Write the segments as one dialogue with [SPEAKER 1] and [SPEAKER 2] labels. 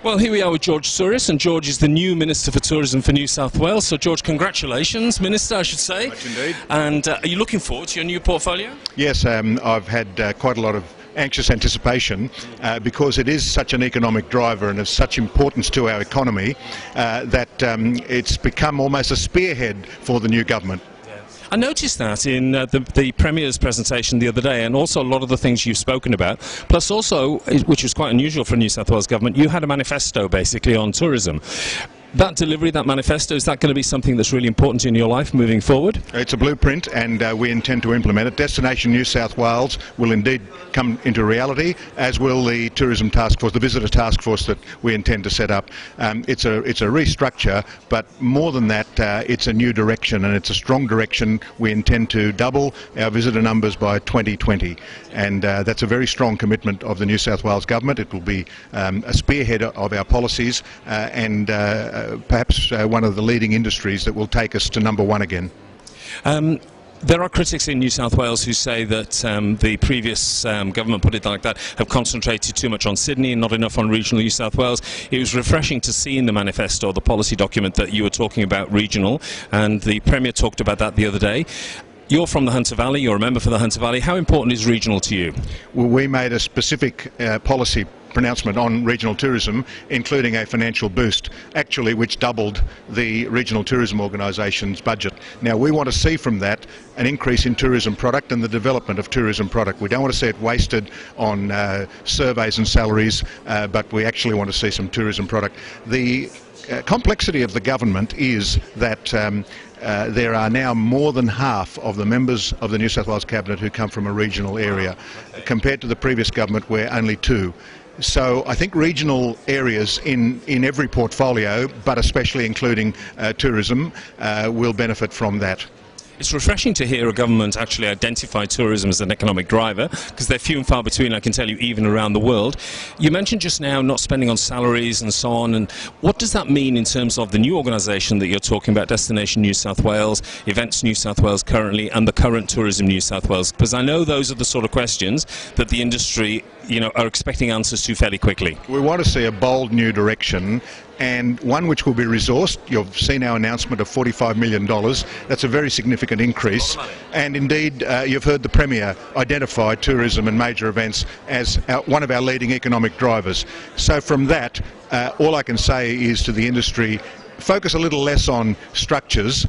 [SPEAKER 1] Well, here we are with George Souris, and George is the new Minister for Tourism for New South Wales. So, George, congratulations, Minister, I should say.
[SPEAKER 2] Much indeed.
[SPEAKER 1] And are you looking forward to your new portfolio?
[SPEAKER 2] Yes, I've had quite a lot of anxious anticipation because it is such an economic driver and of such importance to our economy that it's become almost a spearhead for the new government.
[SPEAKER 1] I noticed that in the Premier's presentation the other day, and also a lot of the things you've spoken about, plus also, which was quite unusual for a New South Wales government, you had a manifesto basically on tourism. That delivery, that manifesto, is that going to be something that's really important in your life moving forward?
[SPEAKER 2] It's a blueprint, and we intend to implement it. Destination New South Wales will indeed come into reality, as will the tourism task force, the visitor task force that we intend to set up. It's a restructure, but more than that, it's a new direction, and it's a strong direction. We intend to double our visitor numbers by 2020, and that's a very strong commitment of the New South Wales government. It will be a spearhead of our policies and perhaps one of the leading industries that will take us to #1 again.
[SPEAKER 1] There are critics in New South Wales who say that the previous government, put it like that, have concentrated too much on Sydney and not enough on regional New South Wales. It was refreshing to see in the manifesto, the policy document, that you were talking about regional, and the Premier talked about that the other day. You're from the Hunter Valley, you're a member for the Hunter Valley. How important is regional to you?
[SPEAKER 2] Well, we made a specific policy pronouncement on regional tourism, including a financial boost, actually, which doubled the regional tourism organisation's budget. Now, we want to see from that an increase in tourism product and the development of tourism product. We don't want to see it wasted on surveys and salaries, but we actually want to see some tourism product. The complexity of the government is that there are now more than half of the members of the New South Wales Cabinet who come from a regional area, compared to the previous government where only 2. So I think regional areas in every portfolio, but especially including tourism, will benefit from that.
[SPEAKER 1] It's refreshing to hear a government actually identify tourism as an economic driver, because they're few and far between, I can tell you, even around the world. You mentioned just now not spending on salaries and so on, and what does that mean in terms of the new organisation that you're talking about, Destination New South Wales, Events New South Wales currently, and the current Tourism New South Wales? Because I know those are the sort of questions that the industry, are expecting answers to fairly quickly.
[SPEAKER 2] We want to see a bold new direction, and one which will be resourced. You've seen our announcement of $45 million. That's a very significant increase. And indeed, you've heard the Premier identify tourism and major events as one of our leading economic drivers. So from that, all I can say is to the industry, focus a little less on structures.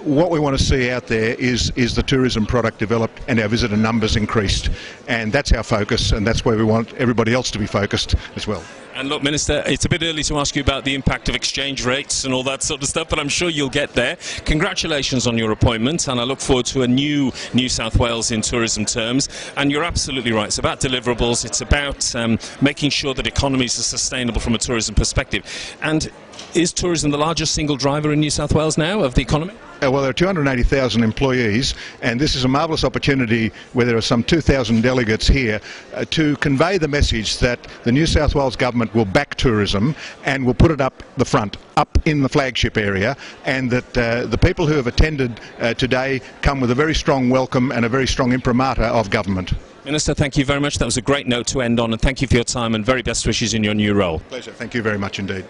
[SPEAKER 2] What we want to see out there is the tourism product developed and our visitor numbers increased. And that's our focus, and that's where we want everybody else to be focused as well.
[SPEAKER 1] And look, Minister, it's a bit early to ask you about the impact of exchange rates and all that sort of stuff, but I'm sure you'll get there. Congratulations on your appointment, and I look forward to a new New South Wales in tourism terms. And you're absolutely right. It's about deliverables. It's about making sure that economies are sustainable from a tourism perspective. And is tourism the largest single driver in New South Wales now of the economy?
[SPEAKER 2] Well, there are 280,000 employees, and this is a marvellous opportunity where there are some 2,000 delegates here to convey the message that the New South Wales government will back tourism and will put it up the front, up in the flagship area, and that the people who have attended today come with a very strong welcome and a very strong imprimatur of government.
[SPEAKER 1] Minister, thank you very much. That was a great note to end on, and thank you for your time and very best wishes in your new role.
[SPEAKER 2] Pleasure. Thank you very much indeed.